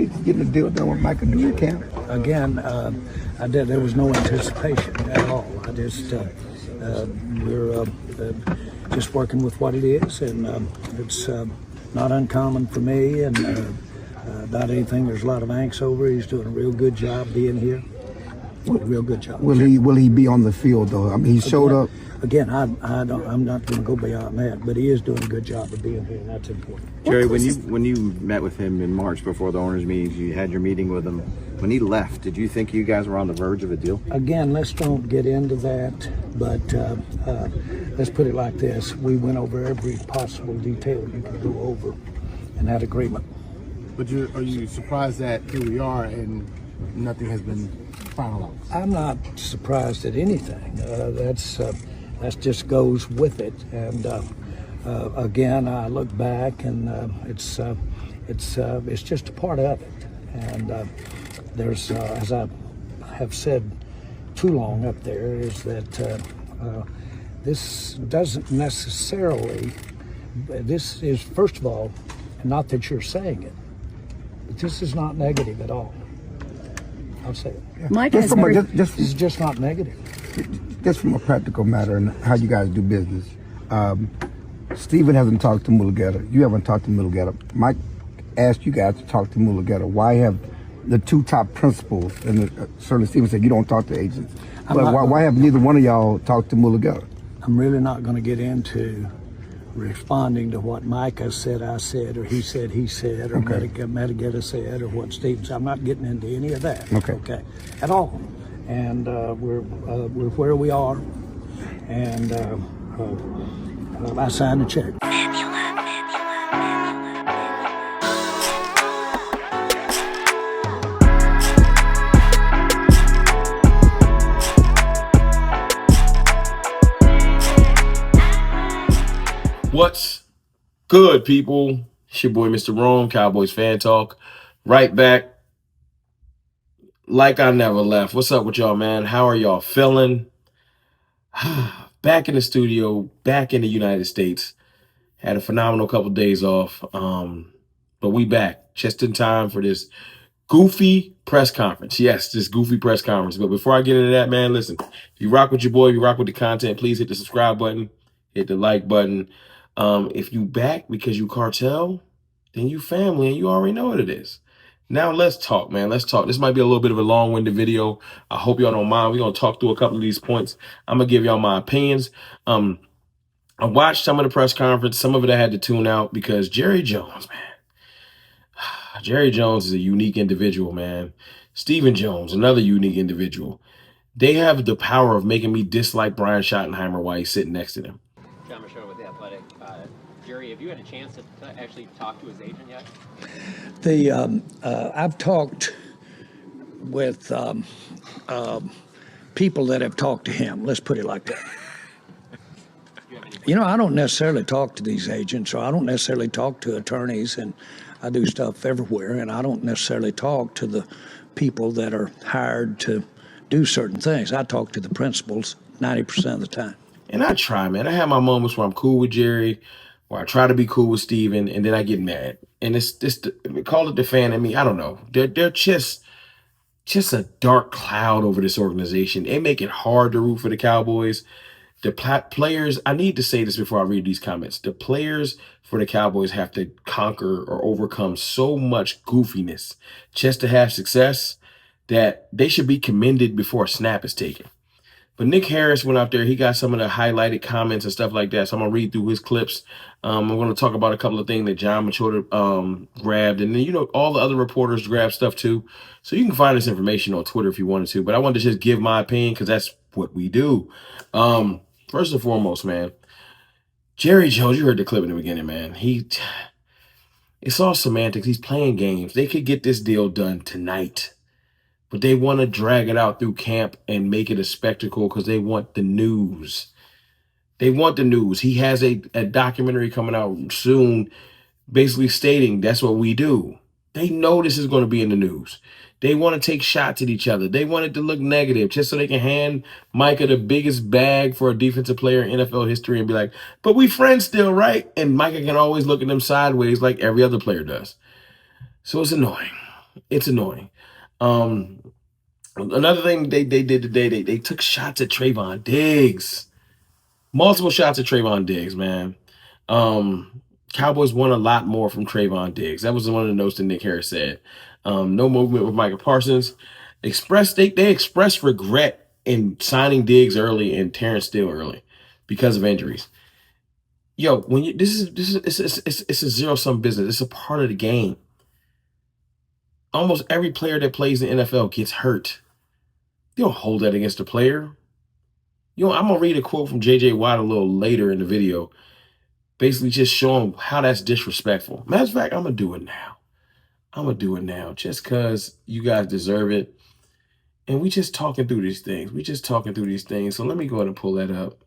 anticipate getting the deal done with MICAH during camp? Again, there was no anticipation at all. We're just working with what it is, and it's not uncommon for me, and not anything there's a lot of angst over. He's doing a real good job being here. Real good job. Will he be on the field though? I mean, he showed up. Again, I'm not going to go beyond that, but he is doing a good job of being here, and that's important. Jerry, when you met with him in March before the owners' meetings, you had your meeting with him. When he left, did you think you guys were on the verge of a deal? Again, let's don't get into that, but let's put it like this: we went over every possible detail you could go over, and had agreement. But are you surprised that here we are and nothing has been finalized? I'm not surprised at anything. That just goes with it. And again, I look back, and it's just a part of it. And there's, as I have said too long up there, is that this doesn't necessarily. This is, first of all, not that you're saying it, but this is not negative at all. I'll say it. Yeah. Mike this is just not negative. Just from a practical matter and how you guys do business. Stephen hasn't talked to Mulugeta. You haven't talked to Mulugeta. Mike asked you guys to talk to Mulugeta. Why have the two top principals, and certainly Stephen said you don't talk to agents, but why have neither one of y'all talked to Mulugeta? I'm really not going to get into responding to what MICAH said I said, or he said, or MICAH said, or what Steve said. I'm not getting into any of that. Okay, at all. And we're where we are, and I signed the check. What's good, people? It's your boy, Mr. Rome, Cowboys Fan Talk. Right back. Like I never left. What's up with y'all, man? How are y'all feeling? Back in the studio, back in the United States. Had a phenomenal couple days off. But we back just in time for this goofy press conference. Yes, this goofy press conference. But before I get into that, man, listen. If you rock with your boy, if you rock with the content, please hit the subscribe button. Hit the like button. If you back because you cartel, then you family, and you already know what it is. Now let's talk, man. Let's talk. This might be a little bit of a long-winded video. I hope y'all don't mind. We're going to talk through a couple of these points. I'm going to give y'all my opinions. I watched some of the press conference. Some of it I had to tune out because Jerry Jones, man. Jerry Jones is a unique individual, man. Stephen Jones, another unique individual. They have the power of making me dislike Brian Schottenheimer while he's sitting next to them. John Michelle with The Athletic. Jerry, have you had a chance to actually talk to his agent yet? I've talked with people that have talked to him. Let's put it like that. You know, I don't necessarily talk to these agents, or I don't necessarily talk to attorneys, and I do stuff everywhere, and I don't necessarily talk to the people that are hired to do certain things. I talk to the principals 90% of the time. And I try, man. I have my moments where I'm cool with Jerry, where I try to be cool with Steven, and then I get mad. And it's just, call it the fan in me. I don't know. They're just a dark cloud over this organization. They make it hard to root for the Cowboys. The players, I need to say this before I read these comments. The players for the Cowboys have to conquer or overcome so much goofiness just to have success that they should be commended before a snap is taken. But Nick Harris went out there. He got some of the highlighted comments and stuff like that. So I'm going to read through his clips. I'm going to talk about a couple of things that John Machota grabbed. And then, you know, all the other reporters grabbed stuff too. So you can find this information on Twitter if you wanted to. But I wanted to just give my opinion because that's what we do. First and foremost, man, Jerry Jones, you heard the clip in the beginning, man. It's all semantics. He's playing games. They could get this deal done tonight. But they want to drag it out through camp and make it a spectacle because they want the news. They want the news. He has a documentary coming out soon basically stating that's what we do. They know this is going to be in the news. They want to take shots at each other. They want it to look negative just so they can hand MICAH the biggest bag for a defensive player in NFL history and be like, but we friends still, right? And MICAH can always look at them sideways like every other player does. So it's annoying. It's annoying. Another thing they did today, they took shots at Trayvon Diggs. Multiple shots at Trayvon Diggs, man. Cowboys won a lot more from Trayvon Diggs. That was one of the notes that Nick Harris said. No movement with Micah Parsons. They expressed regret in signing Diggs early and Terrence Steele early because of injuries. Yo, when you it's a zero-sum business. It's a part of the game. Almost every player that plays in the NFL gets hurt. You don't hold that against the player. I'm gonna read a quote from J.J. Watt a little later in the video, basically just showing how that's disrespectful. Matter of fact, I'm gonna do it now. Just because you guys deserve it. And we just talking through these things. So let me go ahead and pull that up,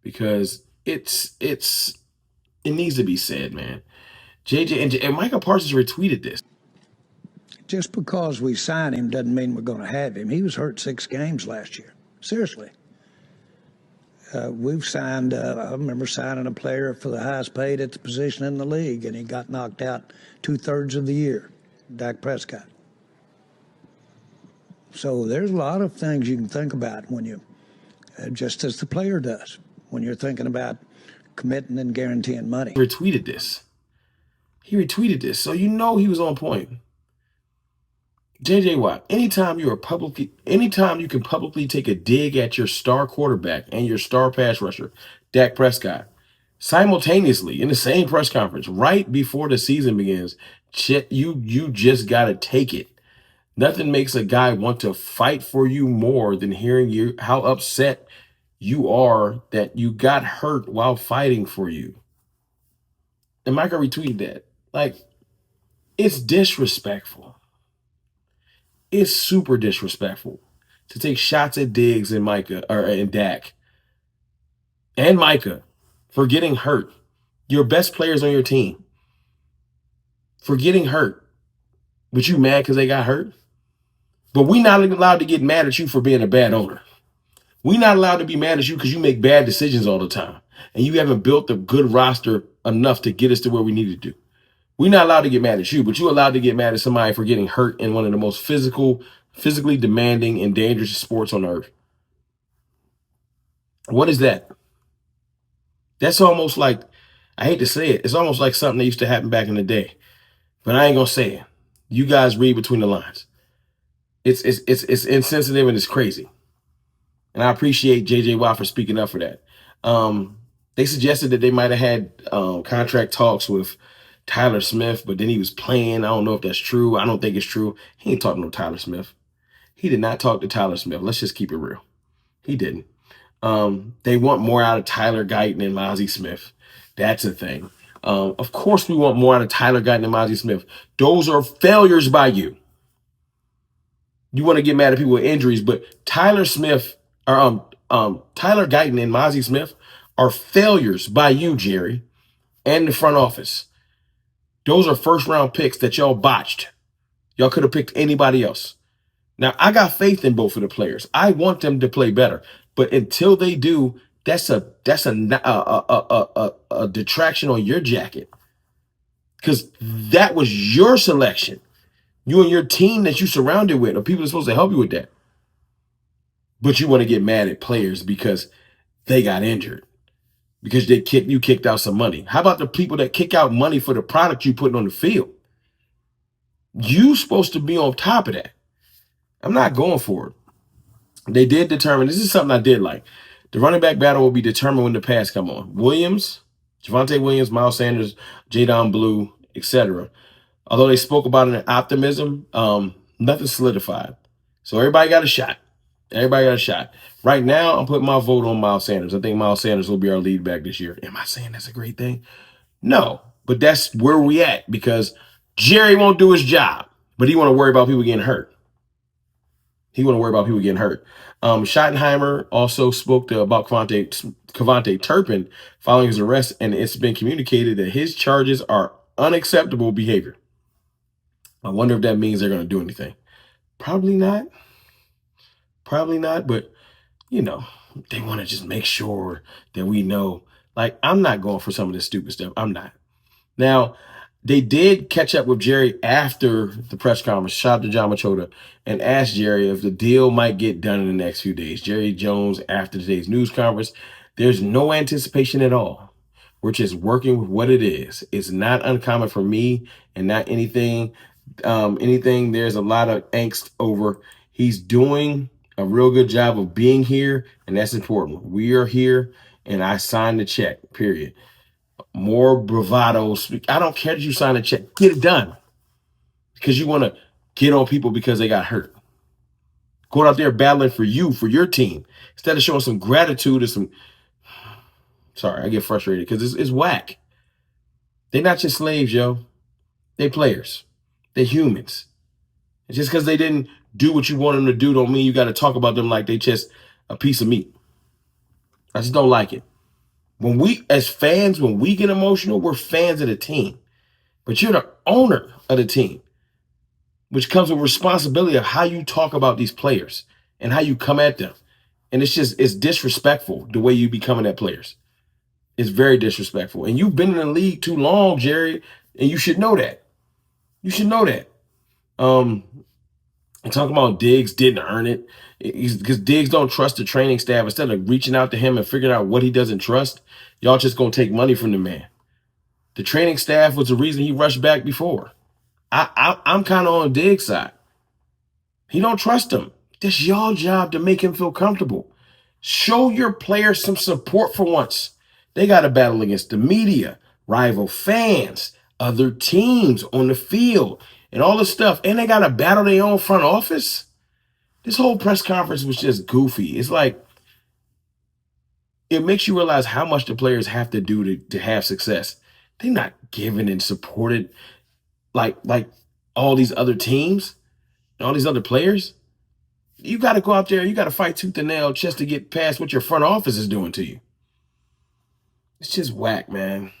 because it needs to be said, man. JJ and Micah Parsons retweeted this. Just because we sign him doesn't mean we're going to have him. He was hurt 6 games last year. Seriously. We've signed, I remember signing a player for the highest paid at the position in the league, and he got knocked out 2/3 of the year, Dak Prescott. So there's a lot of things you can think about when you, just as the player does, when you're thinking about committing and guaranteeing money. He retweeted this. So he was on point. J.J. Watt, anytime you can publicly take a dig at your star quarterback and your star pass rusher, Dak Prescott, simultaneously in the same press conference right before the season begins, you just got to take it. Nothing makes a guy want to fight for you more than hearing how upset you are that you got hurt while fighting for you. And Micah retweeted that. Like, it's disrespectful. It's super disrespectful to take shots at Diggs and Dak and Micah for getting hurt. Your best players on your team for getting hurt. But you mad because they got hurt? But we not allowed to get mad at you for being a bad owner. We not allowed to be mad at you because you make bad decisions all the time. And you haven't built a good roster enough to get us to where we needed to. We're not allowed to get mad at you, but you're allowed to get mad at somebody for getting hurt in one of the most physically demanding and dangerous sports on earth. What is that? That's almost like, I hate to say it, it's almost like something that used to happen back in the day. But I ain't gonna say it. You guys read between the lines. It's insensitive and it's crazy. And I appreciate J.J. Watt for speaking up for that. They suggested that they might have had contract talks with Tyler Smith, but then he was playing. I don't know if that's true. I don't think it's true. He ain't talking to Tyler Smith. He did not talk to Tyler Smith. Let's just keep it real. He didn't. They want more out of Tyler Guyton and Mozzie Smith. That's a thing. Of course we want more out of Tyler Guyton and Mozzie Smith. Those are failures by you. You want to get mad at people with injuries, but Tyler Guyton and Mozzie Smith are failures by you, Jerry, and the front office. Those are first-round picks that y'all botched. Y'all could have picked anybody else. Now, I got faith in both of the players. I want them to play better. But until they do, that's a detraction on your jacket. Because that was your selection. You and your team that you surrounded with, or people are supposed to help you with that. But you want to get mad at players because they got injured. Because you kicked out some money. How about the people that kick out money for the product you putting on the field? You supposed to be on top of that. I'm not going for it. They did determine, this is something I did like. The running back battle will be determined when the pass come on. Javonte Williams, Miles Sanders, Jadon Blue, etc. Although they spoke about it in optimism, nothing solidified. So everybody got a shot. Right now, I'm putting my vote on Miles Sanders. I think Miles Sanders will be our lead back this year. Am I saying that's a great thing? No, but that's where we at because Jerry won't do his job, but he want to worry about people getting hurt. Schottenheimer also spoke about Kevontae Turpin following his arrest, and it's been communicated that his charges are unacceptable behavior. I wonder if that means they're going to do anything. Probably not, but, they want to just make sure that we know. Like, I'm not going for some of this stupid stuff. I'm not. Now, They did catch up with Jerry after the press conference, shout out to John Machota, and asked Jerry if the deal might get done in the next few days. Jerry Jones, after today's news conference, there's no anticipation at all. We're just working with what it is. It's not uncommon for me and not anything. There's a lot of angst over. He's doing a real good job of being here, and that's important. We are here, and I signed the check, period. More bravado. I don't care that you sign a check. Get it done. Because you want to get on people because they got hurt. Going out there battling for you, for your team. Instead of showing some gratitude or some... Sorry, I get frustrated because it's whack. They're not just slaves, yo. They players. They're humans. And just because they didn't do what you want them to do don't mean you got to talk about them like they just a piece of meat. I just don't like it. When we, as fans, when we get emotional, we're fans of the team. But you're the owner of the team, which comes with responsibility of how you talk about these players and how you come at them. And it's disrespectful the way you be coming at players. It's very disrespectful. And you've been in the league too long, Jerry, and you should know that. You should know that. And talking about Diggs didn't earn it because Diggs don't trust the training staff. Instead of reaching out to him and figuring out what he doesn't trust, y'all just gonna take money from the man. The training staff was the reason he rushed back before. I'm kind of on Diggs' side. He don't trust him. That's y'all job to make him feel comfortable. Show your players some support for once. They got to battle against the media, rival fans, other teams on the field, and all this stuff. And they got to battle their own front office. This whole press conference was just goofy. It's like, it makes you realize how much the players have to do to have success. They're not given and supported like all these other teams and all these other players. You got to go out there. You got to fight tooth and nail just to get past what your front office is doing to you. It's just whack, man.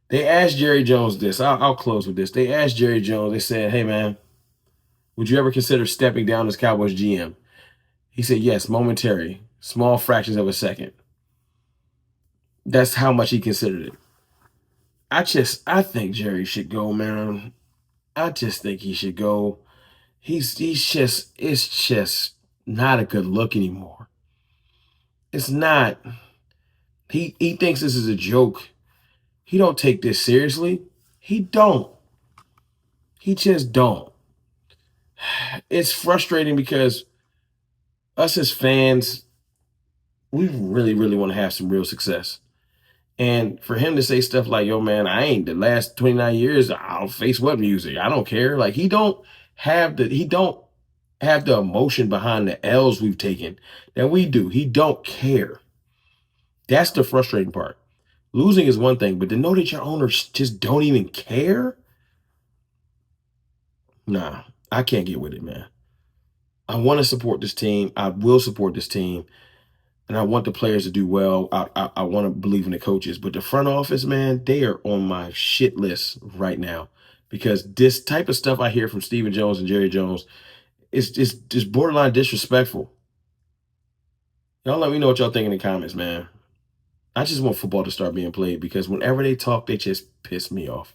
They asked Jerry Jones this. I'll close with this. They asked Jerry Jones. They said, "Hey, man, would you ever consider stepping down as Cowboys GM?" He said, "Yes, momentary, small fractions of a second." That's how much he considered it. I think Jerry should go, man. I just think he should go. It's just not a good look anymore. It's not. He thinks this is a joke. He don't take this seriously. He don't. He just don't. It's frustrating because us as fans, we really, really want to have some real success. And for him to say stuff like, "Yo, man, I ain't the last 29 years, I'll face what music. I don't care." Like he don't have the emotion behind the L's we've taken that we do. He don't care. That's the frustrating part. Losing is one thing, but to know that your owners just don't even care? Nah, I can't get with it, man. I want to support this team. I will support this team. And I want the players to do well. I want to believe in the coaches. But the front office, man, they are on my shit list right now. Because this type of stuff I hear from Stephen Jones and Jerry Jones is just borderline disrespectful. Y'all let me know what y'all think in the comments, man. I just want football to start being played because whenever they talk, they just piss me off.